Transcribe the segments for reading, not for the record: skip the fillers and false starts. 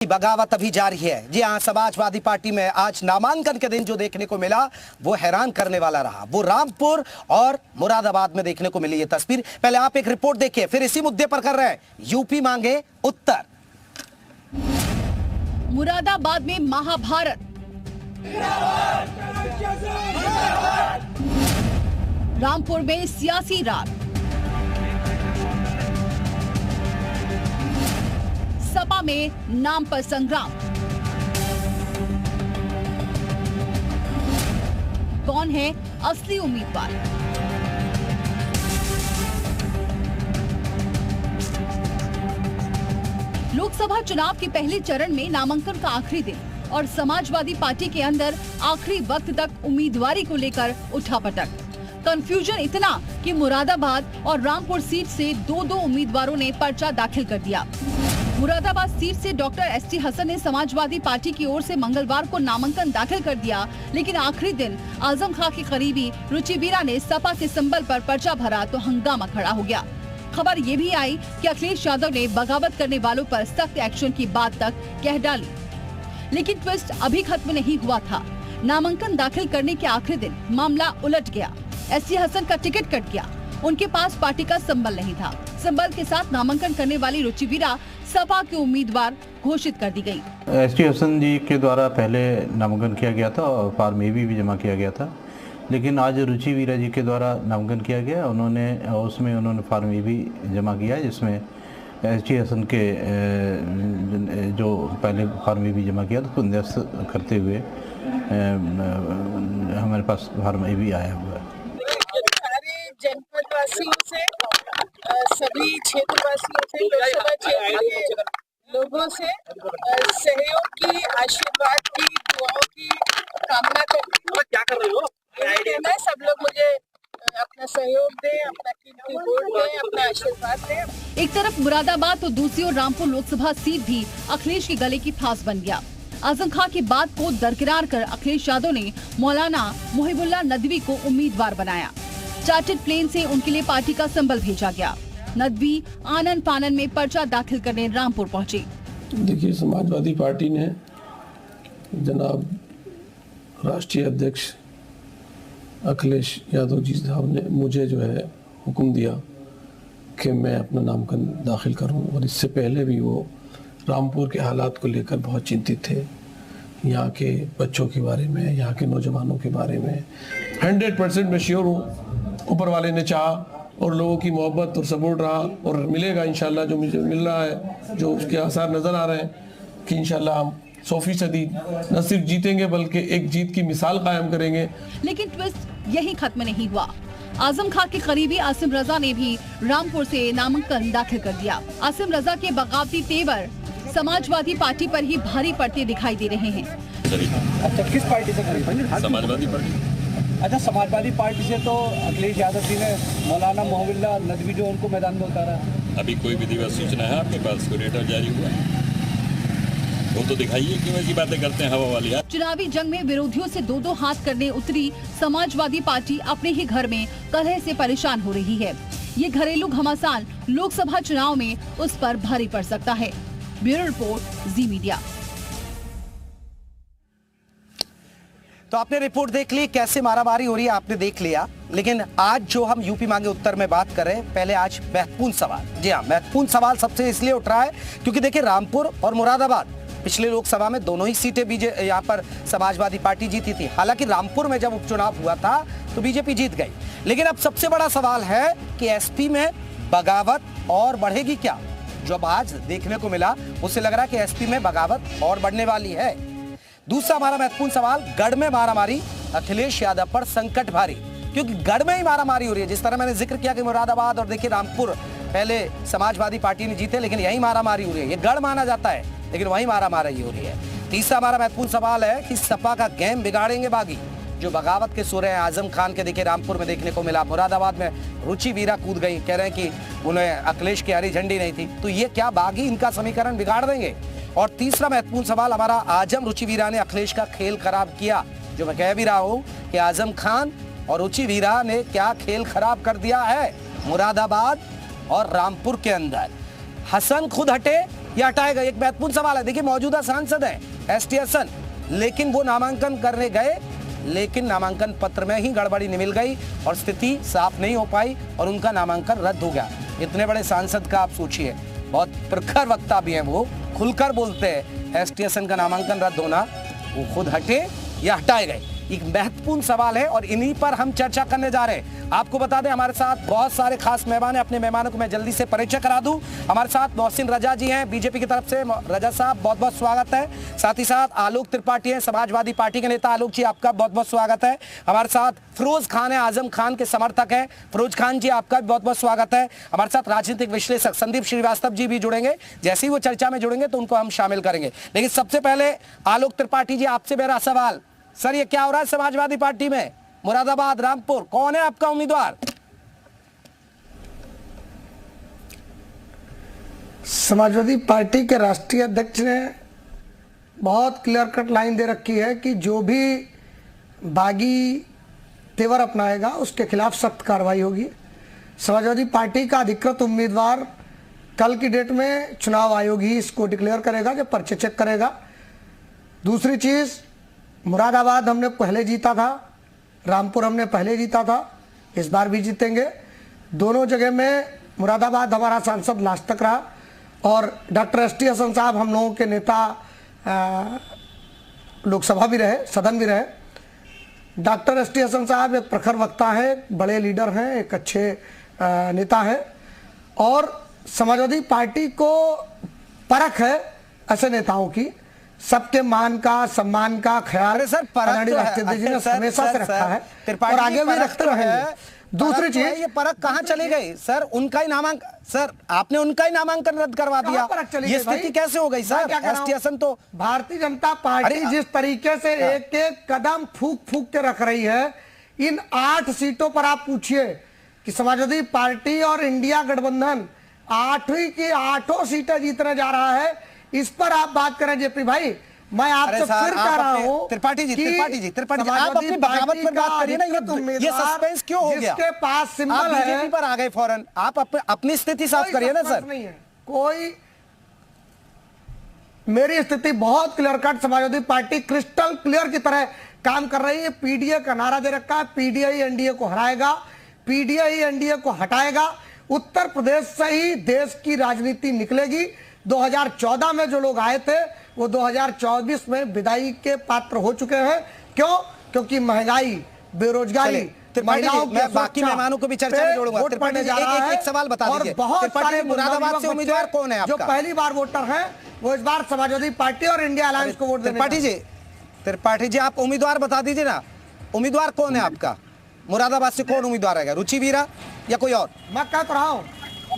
बगावत अभी जारी है। जी हाँ, समाजवादी पार्टी में आज नामांकन के दिन जो देखने को मिला वो हैरान करने वाला रहा। वो रामपुर और मुरादाबाद में देखने को मिली ये तस्वीर। पहले आप एक रिपोर्ट देखिए, फिर इसी मुद्दे पर कर रहे हैं यूपी मांगे उत्तर। मुरादाबाद में महाभारत, रामपुर में सियासी रात, सपा में नाम पर संग्राम। कौन है असली उम्मीदवार? लोकसभा चुनाव के पहले चरण में नामांकन का आखिरी दिन और समाजवादी पार्टी के अंदर आखिरी वक्त तक उम्मीदवारी को लेकर उठापटक। कंफ्यूजन इतना कि मुरादाबाद और रामपुर सीट से दो उम्मीदवारों ने पर्चा दाखिल कर दिया। मुरादाबाद सीट से डॉक्टर एसटी हसन ने समाजवादी पार्टी की ओर से मंगलवार को नामांकन दाखिल कर दिया, लेकिन आखिरी दिन आजम खां की करीबी रुचि वीरा ने सपा के सिंबल पर पर्चा भरा तो हंगामा खड़ा हो गया। खबर ये भी आई कि अखिलेश यादव ने बगावत करने वालों पर सख्त एक्शन की बात तक कह डाली। लेकिन ट्विस्ट अभी खत्म नहीं हुआ था। नामांकन दाखिल करने के आखिरी दिन मामला उलट गया। एसटी हसन का टिकट कट गया। उनके पास पार्टी का सिंबल नहीं था। सिंबल के साथ नामांकन करने वाली रुचि वीरा सपा के उम्मीदवार घोषित कर दी गई। एसटी हसन जी के द्वारा पहले नामांकन किया गया था और फॉर्म ए भी जमा किया गया था, लेकिन आज रुचि वीरा जी के द्वारा नामांकन किया गया। उसमें उन्होंने फॉर्म ए भी जमा किया है, जिसमें एसटी हसन के जो पहले फॉर्म ए भी जमा किया था तो निरस्त करते हुए हमारे पास फॉर्म ए भी आया हुआ है। सारे जनपद वासियों से, सभी क्षेत्रवासियों से, लोकसभा क्षेत्र के लोगों से सहयोग की, आशीर्वाद की, दुआओं की कामना करती हूँ। क्या कर रहे हो? कहना है सब लोग मुझे अपना सहयोग दें, अपना कीमती वोट दें, अपना आशीर्वाद दें। एक तरफ मुरादाबाद तो दूसरी ओर रामपुर लोकसभा सीट भी अखिलेश के गले की फांस बन गया। आजम खां की बात को दरकिनार कर अखिलेश यादव ने मौलाना मोहिबुल्लाह नदवी को उम्मीदवार बनाया। चार्टर्ड प्लेन से उनके लिए पार्टी का सिंबल भेजा गया। नदवी आनन फानन में पर्चा दाखिल करने रामपुर पहुंचे। देखिए, समाजवादी पार्टी ने जनाब राष्ट्रीय अध्यक्ष अखिलेश यादव जी साहब ने मुझे जो है हुक्म दिया कि मैं अपना नामांकन दाखिल करूं, और इससे पहले भी वो रामपुर के हालात को लेकर बहुत चिंतित थे। यहाँ के बच्चों के बारे में, यहाँ के नौजवानों के बारे में 100% मैं श्योर हूँ ऊपर वाले ने चाहा और लोगों की मोहब्बत और सपोर्ट रहा और मिलेगा इंशाल्लाह। जो मुझे मिल रहा है, जो उसके आसार नज़र आ रहे हैं कि इंशाल्लाह हम 100% न सिर्फ जीतेंगे बल्कि एक जीत की मिसाल कायम करेंगे। लेकिन ट्विस्ट यही खत्म नहीं हुआ। आजम खां के करीबी आसिम रजा ने भी रामपुर से नामांकन दाखिल कर दिया। आसिम रजा के बगावती तेवर समाजवादी पार्टी पर ही भारी पड़ते दिखाई दे रहे हैं। अच्छा, किस पार्टी से करीब? समाजवादी पार्टी। अच्छा, समाजवादी पार्टी से तो अखिलेश यादव जी ने मौलाना मोहिबुल्लाह नदवी जो उनको मैदान में उतारा। अभी कोई विधिवत सूचना है आपके पास? कोई लेटर जारी हुआ है? वो तो दिखाइए, क्यों ऐसी बातें करते हैं हवा वाली। चुनावी जंग में विरोधियों से दो हाथ करने उतरी समाजवादी पार्टी अपने ही घर में कलह से परेशान हो रही है। ये घरेलू घमासान लोकसभा चुनाव में उस पर भारी पड़ सकता है। ब्यूरो रिपोर्ट, जी मीडिया। तो आपने रिपोर्ट देख ली, कैसे मारामारी हो रही है आपने देख लिया। लेकिन आज जो हम यूपी मांगे उत्तर में बात कर रहे हैं, पहले आज महत्वपूर्ण सवाल। जी हाँ, महत्वपूर्ण सवाल सबसे इसलिए उठ रहा है क्योंकि देखिए, रामपुर और मुरादाबाद पिछले लोकसभा में दोनों ही सीटें यहाँ पर समाजवादी पार्टी जीती थी। हालांकि रामपुर में जब उपचुनाव हुआ था तो बीजेपी जीत गई। लेकिन अब सबसे बड़ा सवाल है कि एसपी में बगावत और बढ़ेगी क्या? जो अब आज देखने को मिला उससे लग रहा है कि एसपी में बगावत और बढ़ने वाली है। दूसरा हमारा महत्वपूर्ण सवाल, गढ़ में मारामारी, अखिलेश यादव पर संकट भारी, क्योंकि गढ़ में ही मारामारी हो रही है। जिस तरह मैंने जिक्र किया कि मुरादाबाद और देखिए रामपुर पहले समाजवादी पार्टी ने जीते, लेकिन यही मारामारी हो रही है। ये गढ़ माना जाता है लेकिन वही मारामारी हो रही है। तीसरा हमारा महत्वपूर्ण सवाल है कि सपा का गेम बिगाड़ेंगे बागी। जो बगावत के सुर हैं आजम खान के देखिए रामपुर में देखने को मिला, मुरादाबाद में रुचि वीरा कूद गई, कह रहे हैं कि उन्हें अखिलेश की हरी झंडी नहीं थी। तो ये क्या बागी इनका समीकरण बिगाड़ देंगे? और तीसरा महत्वपूर्ण सवाल हमारा, आजम रुचि वीरा ने अखिलेश का खेल खराब किया। जो मैं कह भी रहा हूं कि आजम खान और रुचि वीरा ने क्या खेल खराब कर दिया है मुरादाबाद और रामपुर के अंदर। हसन खुद हटे या हटाए गए? एक महत्वपूर्ण सवाल है। देखिए मौजूदा सांसद है एस टी हसन, लेकिन वो नामांकन करने गए, लेकिन नामांकन पत्र में ही गड़बड़ी निकल गई और स्थिति साफ नहीं हो पाई और उनका नामांकन रद्द हो गया। इतने बड़े सांसद का आप सोचिए, बहुत प्रखर वक्ता भी हैं, वो खुलकर बोलते हैं एस टी हसन का नामांकन रद्द होना, वो खुद हटे या हटाए गए? एक महत्वपूर्ण सवाल है और इन्हीं पर हम चर्चा करने जा रहे हैं। आपको बता दें हमारे साथ बहुत सारे खास मेहमान हैं। अपने मेहमानों को मैं जल्दी से परिचय करा दूं। हमारे साथ मोहसिन रजा जी हैं बीजेपी की तरफ से। रजा साहब बहुत बहुत स्वागत है। साथ ही साथ आलोक त्रिपाठी हैं समाजवादी पार्टी के नेता। आलोक जी आपका बहुत बहुत स्वागत है। हमारे साथ फिरोज खान है, आजम खान के समर्थक है। फिरोज खान जी आपका भी बहुत बहुत स्वागत है। हमारे साथ राजनीतिक विश्लेषक संदीप श्रीवास्तव जी भी जुड़ेंगे। जैसे ही वो चर्चा में जुड़ेंगे तो उनको हम शामिल करेंगे। लेकिन सबसे पहले आलोक त्रिपाठी जी आपसे मेरा सवाल, सर ये क्या हो रहा है समाजवादी पार्टी में? मुरादाबाद, रामपुर, कौन है आपका उम्मीदवार? समाजवादी पार्टी के राष्ट्रीय अध्यक्ष ने बहुत क्लियर कट लाइन दे रखी है कि जो भी बागी तेवर अपनाएगा उसके खिलाफ सख्त कार्रवाई होगी। समाजवादी पार्टी का अधिकृत उम्मीदवार कल की डेट में चुनाव आयोग ही इसको डिक्लेयर करेगा, जब पर्चे चेक करेगा। दूसरी चीज़, मुरादाबाद हमने पहले जीता था, रामपुर हमने पहले जीता था, इस बार भी जीतेंगे। दोनों जगह में मुरादाबाद हमारा सांसद लास्ट तक रहा और डॉक्टर एस टी हसन साहब हम लोगों के नेता लोकसभा भी रहे, सदन भी रहे। डॉक्टर एस टी हसन साहब एक प्रखर वक्ता है, बड़े लीडर हैं, एक अच्छे नेता हैं और समाजवादी पार्टी को परख है ऐसे नेताओं की, सबके मान का, सम्मान का ख्याल सर हमेशा से रखा है और आगे भी रखते रहेंगे। दूसरी चीज, ये परख कहाँ चली गई सर? उनका ही नामांकन, सर आपने उनका ही नामांकन रद्द करवा दिया, ये स्थिति कैसे हो गई सर? एस टी हसन तो भारतीय जनता पार्टी जिस तरीके से एक एक कदम फूक फूक के रख रही है, इन 8 सीटों पर आप पूछिए कि समाजवादी पार्टी और इंडिया गठबंधन 8वीं की 8 सीटें जीतने जा रहा है। इस पर आप बात करें जेपी भाई, मैं आपसे फिर कह रहा हूं त्रिपाठी जी आप अपनी बगावत पर बात करिए ना, ये सस्पेंस क्यों हो गया? जिसके पास सिंबल है, बीजेपी पर आ गए फौरन, आप अपनी स्थिति साफ करिए ना सर। नहीं है कोई, मेरी स्थिति बहुत clear cut, Samajwadi party crystal clear की तरह काम कर रही है। पीडीए का नारा दे रखा है, पीडीए एनडीए को हराएगा, पीडीए एनडीए को हटाएगा। उत्तर प्रदेश से ही देश की राजनीति निकलेगी। 2014 में जो लोग आए थे वो 2024 में विदाई के पात्र हो चुके हैं। क्यों? क्योंकि महंगाई, बेरोजगारी, महिलाओं की बाकी मेहमानों को भी चर्चा में जोड़ूंगा। एक सवाल बता दीजिए, बहुत सारे मुरादाबाद से उम्मीदवार कौन है आपका? जो पहली बार वोटर हैं वो इस बार समाजवादी पार्टी और इंडिया अलायंस को वोट देंगे। त्रिपाठी जी आप उम्मीदवार बता दीजिए ना, उम्मीदवार कौन है आपका? मुरादाबाद से कौन उम्मीदवार रहेगा? रुचि वीरा या कोई और? मैं क्या कर रहा हूँ,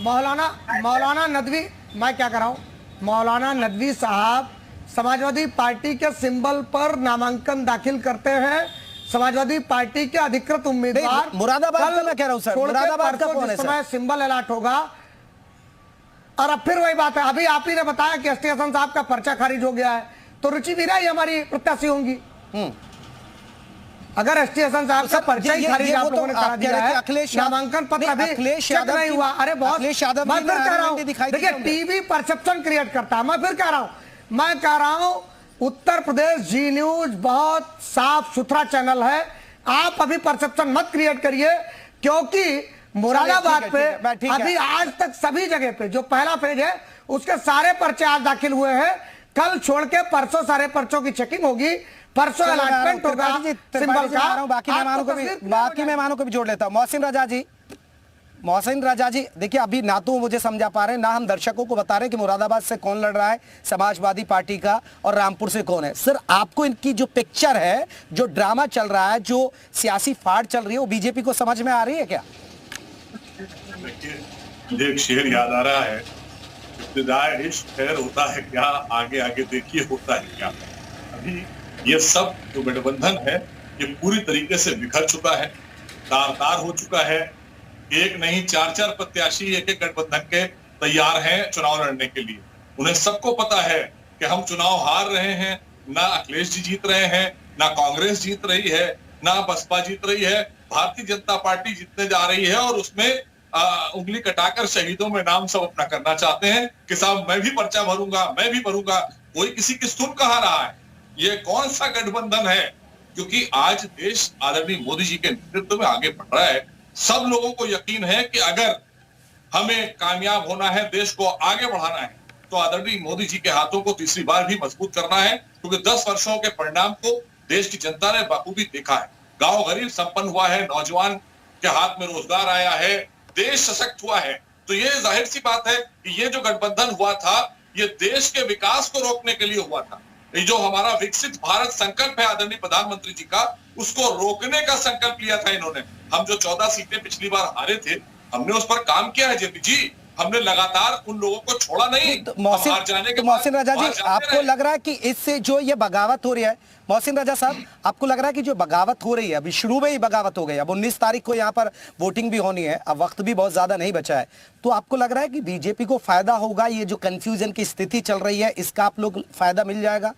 मौलाना नदवी, मैं क्या कर रहा हूँ, मौलाना नदवी साहब समाजवादी पार्टी के सिंबल पर नामांकन दाखिल करते हैं। समाजवादी पार्टी के अधिकृत उम्मीदवार मुरादाबाद का मैं कह रहा हूं सर, मुरादाबाद का कौन है सर? समय सिंबल अलॉट होगा और अब फिर वही बात है, अभी आप ही ने बताया कि एस टी हसन साहब का पर्चा खारिज हो गया है, तो रुचि वीरा ही हमारी प्रत्याशी होंगी। अगर एस टी हसन साहब का पर्चा ही खारिज आप लोगों ने करा दिया है, नामांकन पत्र अभी चेक नहीं हुआ। अरे बहुत, मैं फिर कह रहा हूँ, देखिए टीवी परसेप्शन क्रिएट करता है। मैं फिर कह रहा हूँ उत्तर प्रदेश जी न्यूज बहुत साफ सुथरा चैनल है, आप अभी परसेप्शन मत क्रिएट करिए, क्योंकि मुरादाबाद पे अभी आज तक सभी जगह पे जो पहला फेज है उसके सारे पर्चे आज दाखिल हुए हैं। कल छोड़ के परसों सारे पर्चों की चेकिंग होगी, परसों अलॉटमेंट होगा सिंबल का। बाकी मेहमानों को भी जोड़ लेता हूं। मोहसिन रजा जी देखिए, अभी ना तो मुझे समझा पा रहे हैं, ना हम दर्शकों को बता रहे हैं कि मुरादाबाद से कौन लड़ रहा है समाजवादी पार्टी का और रामपुर से कौन है। सर आपको इनकी जो पिक्चर है, जो ड्रामा चल रहा है, जो सियासी फाड़ चल रही है, वो बीजेपी को समझ में आ रही है क्या? मुझे एक शेर याद आ रहा है, इब्तिदाए इश्क खैर होता है क्या, आगे आगे देखिए होता है क्या। अभी ये सब जो गठबंधन है ये पूरी तरीके से बिखर चुका है, तार हो चुका है। एक नहीं 4-4 प्रत्याशी एक गठबंधन के तैयार हैं चुनाव लड़ने के लिए। उन्हें सबको पता है कि हम चुनाव हार रहे हैं, ना अखिलेश जी जीत रहे हैं, ना कांग्रेस जीत रही है, ना बसपा जीत रही है, भारतीय जनता पार्टी जीतने जा रही है और उसमें उंगली कटाकर शहीदों में नाम सब अपना करना चाहते हैं कि साहब मैं भी पर्चा भरूंगा, मैं भी भरूंगा। कोई किसी की सुन कहाँ रहा है? ये कौन सा गठबंधन है? क्योंकि आज देश आदरणीय मोदी जी के नेतृत्व में आगे बढ़ रहा है। सब लोगों को यकीन है कि अगर हमें कामयाब होना है, देश को आगे बढ़ाना है, तो आदरणीय मोदी जी के हाथों को तीसरी बार भी मजबूत करना है। क्योंकि 10 वर्षों के परिणाम को देश की जनता ने बखूबी देखा है। गांव गरीब संपन्न हुआ है, नौजवान के हाथ में रोजगार आया है, देश सशक्त हुआ है। तो ये जाहिर सी बात है कि ये जो गठबंधन हुआ था, ये देश के विकास को रोकने के लिए हुआ था। ये जो हमारा विकसित भारत संकल्प है आदरणीय प्रधानमंत्री जी का, उसको रोकने का संकल्प लिया था इन्होंने। हम जो 14 सीटें पिछली बार हारे थे, हमने उस पर काम किया है जेपी जी। हमने लगातार उन लोगों को छोड़ा नहीं। तो मोहसिन रजा जी, आपको लग रहा है कि इससे जो ये बगावत हो रही है, मोहसिन रजा साहब, आपको लग रहा है कि जो बगावत हो रही है, अभी शुरू में ही बगावत हो गई, अब 19 तारीख को यहाँ पर वोटिंग भी होनी है, अब वक्त भी बहुत ज्यादा नहीं बचा है, तो आपको लग रहा है कि बीजेपी को फायदा होगा? ये जो कंफ्यूजन की स्थिति चल रही है, इसका आप लोग फायदा मिल जाएगा?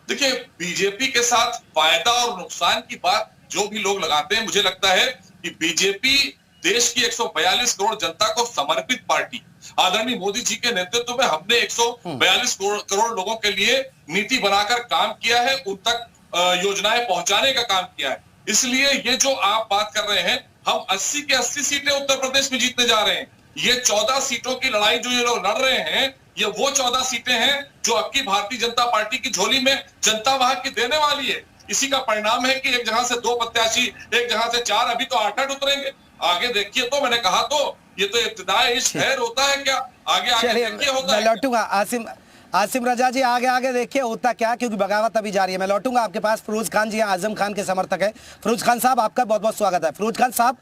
देखिए, बीजेपी के साथ फायदा और नुकसान की बात जो भी लोग लगाते हैं, मुझे लगता है कि बीजेपी देश की 142 करोड़ जनता को समर्पित पार्टी। आदरणीय मोदी जी के नेतृत्व में हमने 142 करोड़ लोगों के लिए नीति बनाकर काम किया है, उन तक योजनाएं पहुंचाने का काम किया है। इसलिए ये जो आप बात कर रहे हैं, हम 80 के 80 सीटें उत्तर प्रदेश में जीतने जा रहे हैं। ये 14 सीटों की लड़ाई जो ये लोग लड़ रहे हैं, ये वो 14 सीटें हैं जो अब की भारतीय जनता पार्टी की झोली में जनता वहां की देने वाली है। इसी का परिणाम है कि एक जगह से 2 प्रत्याशी, एक जगह से 4, अभी तो 8-8 उतरेंगे। आगे देखिए, तो मैंने कहा तो ये तो इब्तिदाई इश्क खैर होता है क्या? आगे देखिए होता है। मैं लौटूंगा आसिम रजा जी, आगे देखिए होता क्या, क्योंकि बगावत अभी जारी है। मैं लौटूंगा आपके पास। फिरोज खान जी आजम खान के समर्थक है। फिरोज खान साहब, आपका बहुत बहुत स्वागत है। फिरोज खान साहब,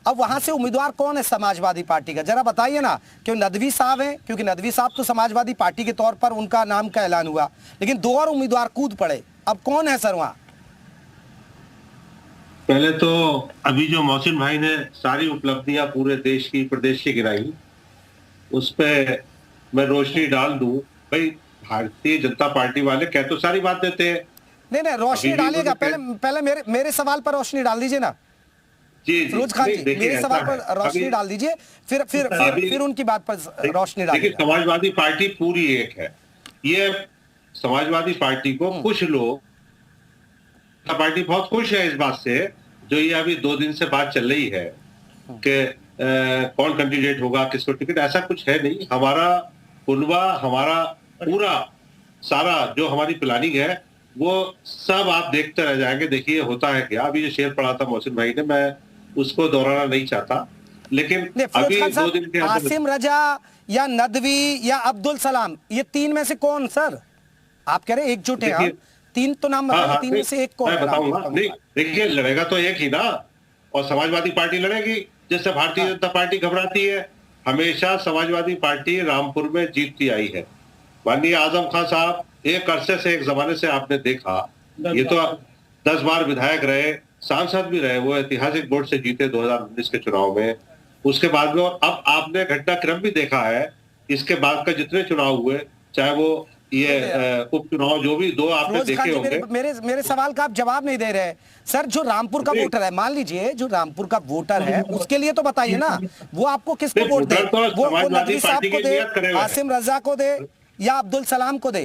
अब वहां से उम्मीदवार कौन है समाजवादी पार्टी का, जरा बताइए ना। क्यों नदवी साहब हैं, क्योंकि नदवी साहब तो समाजवादी पार्टी के तौर पर उनका नाम का ऐलान हुआ, लेकिन 2 और उम्मीदवार कूद पड़े। अब कौन है सर वहां? पहले तो अभी जो मोहसिन भाई ने सारी उपलब्धियां पूरे देश की, प्रदेश की गिराई, उस पे मैं रोशनी डाल दूं। भाई, भारतीय जनता पार्टी वाले कह तो सारी बात देते हैं। नहीं, रोशनी डालिएगा। पहले मेरे सवाल पर रोशनी डाल दीजिए ना जी। फिरोज खान जी, मेरे सवाल पर रोशनी डाल दीजिए, फिर उनकी बात पर रोशनी डालिए। समाजवादी पार्टी पूरी एक है। ये समाजवादी पार्टी को कुछ लोग, पार्टी बहुत खुश है इस बात से, जो ये अभी 2 दिन से बात चल रही है कि कौन कैंडिडेट होगा, किसको टिकट, ऐसा कुछ है नहीं। हमारा कुनबा, हमारा पूरा सारा जो हमारी प्लानिंग है, वो सब आप देखते रह जाएंगे। देखिए होता है क्या। अभी जो शेर पढ़ा था मोहसिन भाई ने, मैं उसको दोहराना नहीं चाहता, लेकिन अभी 2 दिन के आसिम रजा या नदवी या अब्दुल सलाम, ये 3 में से कौन सर? आप कह रहे एकजुट है, हम 3 तो नाम बताइए, 3 में से एक कौन? मैं बताऊंगा। नहीं, देखिए, लड़ेगा तो एक ही ना, और समाजवादी पार्टी लड़ेगी। जैसे भारतीय जनता पार्टी घबराती है, हमेशा समाजवादी पार्टी रामपुर में जीतती आई है। माननीय आजम खान साहब एक अरसे से, एक जमाने से आपने देखा, ये तो 10 बार विधायक रहे, सांसद भी रहे, वो ऐतिहासिक वोट से जीते 2019 के चुनाव में। उसके बाद में अब आपने घटनाक्रम भी देखा है, इसके बाद का जितने चुनाव हुए, चाहे वो ये उपचुनाव जो भी 2 आपने देखे होंगे। मेरे सवाल का आप जवाब नहीं दे रहे सर। जो रामपुर का वोटर है, मान लीजिए जो रामपुर का वोटर है, उसके लिए तो बताइए ना, वो आपको किसको वोट दे? वो नदवी साहब को दे, आसिम रजा को दे, या अब्दुल सलाम को दे?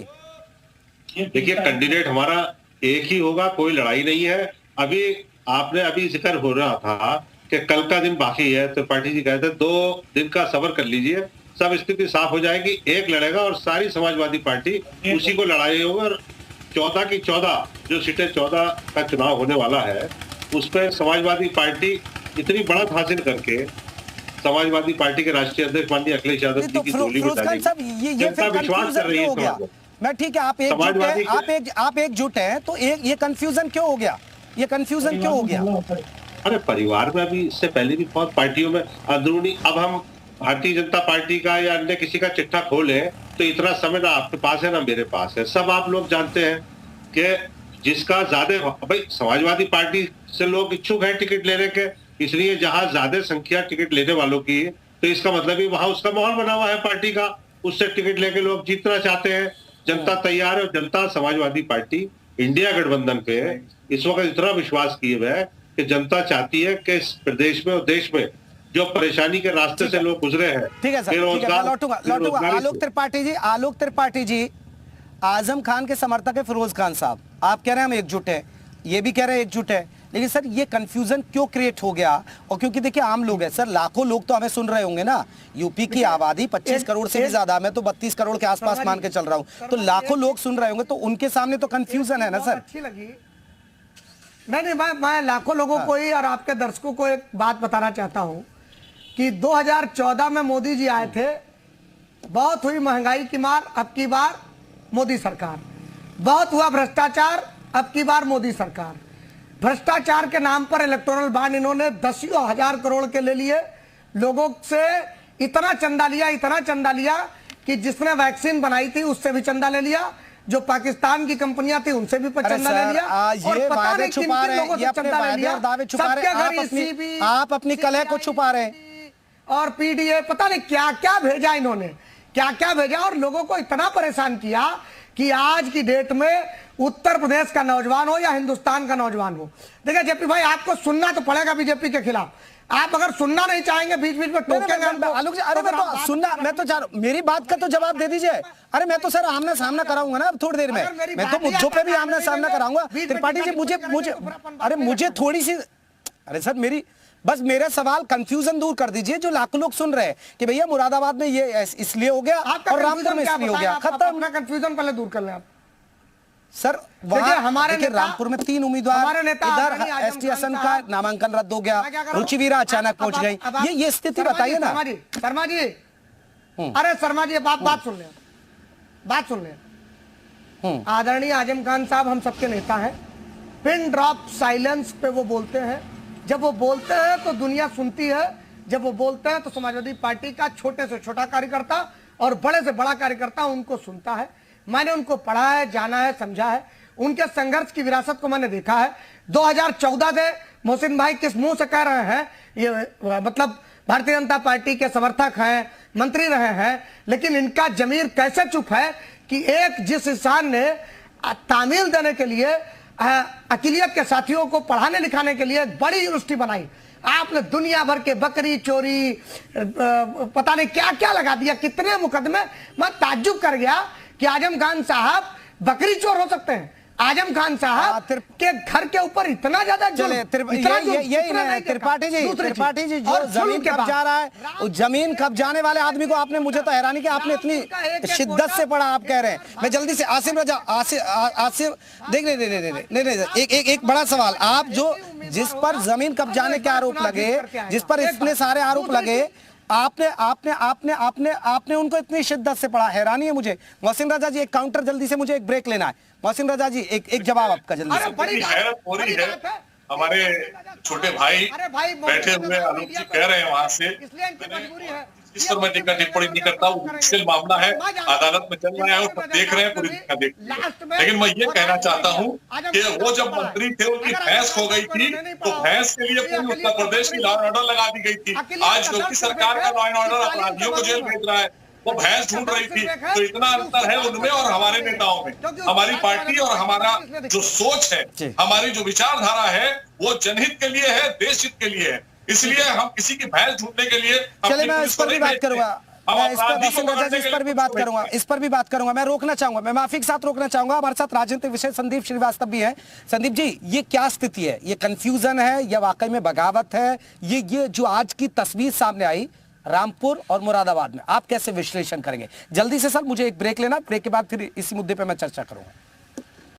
देखिए, कैंडिडेट हमारा एक ही होगा, कोई लड़ाई नहीं है। अभी जिक्र हो रहा था कि कल का दिन बाकी है, तो पार्टी जी कहते 2 दिन का सब्र कर लीजिए, सब स्थिति साफ हो जाएगी। एक लड़ेगा और सारी समाजवादी पार्टी उसी को लड़ाई होगा। और 14 की 14 जो सीटें 14 का चुनाव होने वाला है, उस पर समाजवादी पार्टी इतनी बढ़त हासिल करके समाजवादी पार्टी के राष्ट्रीय अध्यक्ष माननीय अखिलेश यादव जी की झोली में डालेगी। जनता विश्वास कर रही है। मैं ठीक है, आप एकजुट हैं, तो ये कंफ्यूजन क्यों हो गया? ये कंफ्यूजन क्यों हो गया? अरे, परिवार में अभी इससे पहले भी बहुत पार्टियों में अंदरूनी, अब हम भारतीय जनता पार्टी का या अन्य किसी का चिट्ठा खोले तो इतना समय ना आपके पास है ना मेरे पास है। सब आप लोग जानते हैं कि जिसका ज्यादा, भाई समाजवादी पार्टी से लोग इच्छुक हैं टिकट लेने के, इसलिए जहां ज्यादा संख्या टिकट लेने वालों की है, तो इसका मतलब ही वहां उसका माहौल बना हुआ है पार्टी का, उससे टिकट लेके लोग जीतना चाहते हैं। जनता तैयार है, और जनता समाजवादी पार्टी इंडिया गठबंधन पे इस वक्त इतना विश्वास किए हुए है कि जनता चाहती है कि इस प्रदेश में और देश में जो परेशानी के रास्ते से लोग गुजरे हैं। ठीक है सर, ठीक है, मैं लौटूंगा। आलोक त्रिपाठी जी, आजम खान के समर्थक है फिरोज खान साहब, आप कह रहे हैं हम एकजुट हैं, ये भी कह रहे हैं एकजुट है, लेकिन सर ये कंफ्यूजन क्यों क्रिएट हो गया? और क्योंकि देखिए आम लोग हैं सर, लाखों लोग तो हमें सुन रहे होंगे ना, यूपी की आबादी 25 करोड़ से भी ज्यादा, मैं तो 32 करोड़ के आसपास मान के चल रहा हूं, तो लाखों लोग सुन रहे होंगे, तो उनके सामने तो कंफ्यूजन है ना सर। अच्छी लगी नहीं, मैं लाखों लोगों को ही और आपके दर्शकों को एक बात बताना चाहता हूं कि 2014 में मोदी जी आए थे, बहुत हुई महंगाई की मार, अब की बार मोदी सरकार, बहुत हुआ भ्रष्टाचार, अब की बार मोदी सरकार। भ्रष्टाचार के नाम पर इलेक्टोरल बॉन्ड इन्होंने 10,000 करोड़ के ले लिए, लोगों से इतना चंदा लिया कि जिसने वैक्सीन बनाई थी उससे भी चंदा ले लिया, जो पाकिस्तान की कंपनियां थी उनसे भी चंदा ले लिया, और पता नहीं किन किन लोगों से चंदा ले लिया। सबके घर ECB, आप अपनी कलह को छुपा रहे हैं और PDA, पता नहीं क्या क्या भेजा इन्होंने, क्या क्या भेजा, और लोगों को इतना परेशान किया कि आज की डेट में उत्तर प्रदेश का नौजवान हो या हिंदुस्तान का नौजवान हो, देखिए जेपी भाई आपको सुनना तो पड़ेगा बीजेपी के खिलाफ, आप अगर सुनना नहीं चाहेंगे बीच बीच में टोकेंगे हमको। आलोक जी, अरे मैं तो सुनना, मैं तो मेरी बात का तो जवाब दे दीजिए। अरे मैं तो सर आमना सामना कराऊंगा ना थोड़ी देर में, मैं तो मुद्दों पे भी आमना सामना कराऊंगा। त्रिपाठी जी मुझे थोड़ी सी, अरे सर बस मेरा सवाल कंफ्यूजन दूर कर दीजिए, जो लाखों लोग सुन रहे हैं कि भैया मुरादाबाद में ये इसलिए हो गया और रामपुर में इसलिए हो गया, खत्म। अपना कंफ्यूजन पहले दूर कर लें आप सर। वहां हमारे रामपुर में 3 उम्मीदवार, इधर ST हसन का नामांकन रद्द हो गया, रुचिवीरा अचानक पहुंच गई, ये स्थिति बताइए ना। शर्मा जी, अरे शर्मा जी बात सुन ले। आदरणीय आजम खान साहब हम सबके नेता हैं, पिन ड्रॉप साइलेंस पे वो बोलते हैं, जब वो बोलते हैं तो दुनिया सुनती है, जब वो बोलते हैं तो समाजवादी पार्टी का छोटे से छोटा कार्यकर्ता और बड़े से बड़ा कार्यकर्ता उनको सुनता है। मैंने उनको पढ़ा है, जाना है, समझा है, उनके संघर्ष की विरासत को मैंने देखा है। 2014 से मोहसिन भाई किस मुंह से कह रहे हैं, ये मतलब भारतीय जनता पार्टी के समर्थक हैं, मंत्री रहे हैं, लेकिन इनका जमीर कैसे चुप है कि एक जिस इंसान ने तामील देने के लिए, अकिलियत के साथियों को पढ़ाने लिखाने के लिए बड़ी यूनिवर्सिटी बनाई, आपने दुनिया भर के बकरी चोरी पता नहीं क्या क्या लगा दिया, कितने मुकदमे। मैं ताज्जुब कर गया कि आजम खान साहब बकरी चोर हो सकते हैं। आजम खान साहब के घर के ऊपर इतना ज्यादा त्रिपाठी जी जो जमीन कब जा रहा है, उस जमीन कब जाने वाले आदमी को आपने, मुझे तो हैरानी कि आपने इतनी शिद्दत से पढ़ा, आप कह रहे हैं। मैं जल्दी से आसिफ देख नहीं, एक बड़ा सवाल, आप जो जिस पर जमीन कब जाने के आरोप लगे, जिस पर इतने सारे आरोप लगे, आपने आपने आपने आपने आपने उनको इतनी शिद्दत से पढ़ा, हैरानी है मुझे। मोहसिन रजा जी एक काउंटर, जल्दी से मुझे एक ब्रेक लेना है। मोहसिन रजा जी एक जवाब आपका जल्दी से। हैरत हो रही है, हमारे छोटे भाई बैठे हुए आलोक जी कह रहे हैं वहां से, इस पर मैं टिप्पणी नहीं करता हूँ, मुश्किल मामला है, अदालत में चल रहा है, उसको देख रहे हैं, पूरी दुनिया देख रही है। लेकिन मैं ये कहना चाहता हूँ कि वो जब मंत्री थे उनकी भैंस खो गई थी, तो भैंस के लिए पूरी उत्तर प्रदेश की लॉ एंड ऑर्डर लगा दी गई थी। आज योगी सरकार का लॉ एंड ऑर्डर अपराधियों को जेल भेज रहा है, वो भैंस ढूंढ रही थी। तो इतना अंतर है उनमें और हमारे नेताओं में। हमारी पार्टी और हमारा जो सोच है, हमारी जो विचारधारा है, वो जनहित के लिए है, देश हित के लिए है, इसलिए हम किसी की भैंस ढूंढने के लिए। चले मैं इस पर भी बात करूंगा, इस पर भी बात करूंगा। मैं रोकना चाहूंगा, मैं माफी के साथ रोकना चाहूंगा। हमारे साथ राजनीतिक विषय संदीप श्रीवास्तव भी हैं। संदीप जी, ये क्या स्थिति है? ये कंफ्यूजन है या वाकई में बगावत है? ये जो आज की तस्वीर सामने आई रामपुर और मुरादाबाद में, आप कैसे विश्लेषण करेंगे? जल्दी से सर, मुझे एक ब्रेक लेना, ब्रेक के बाद फिर इसी मुद्दे पे मैं चर्चा करूंगा।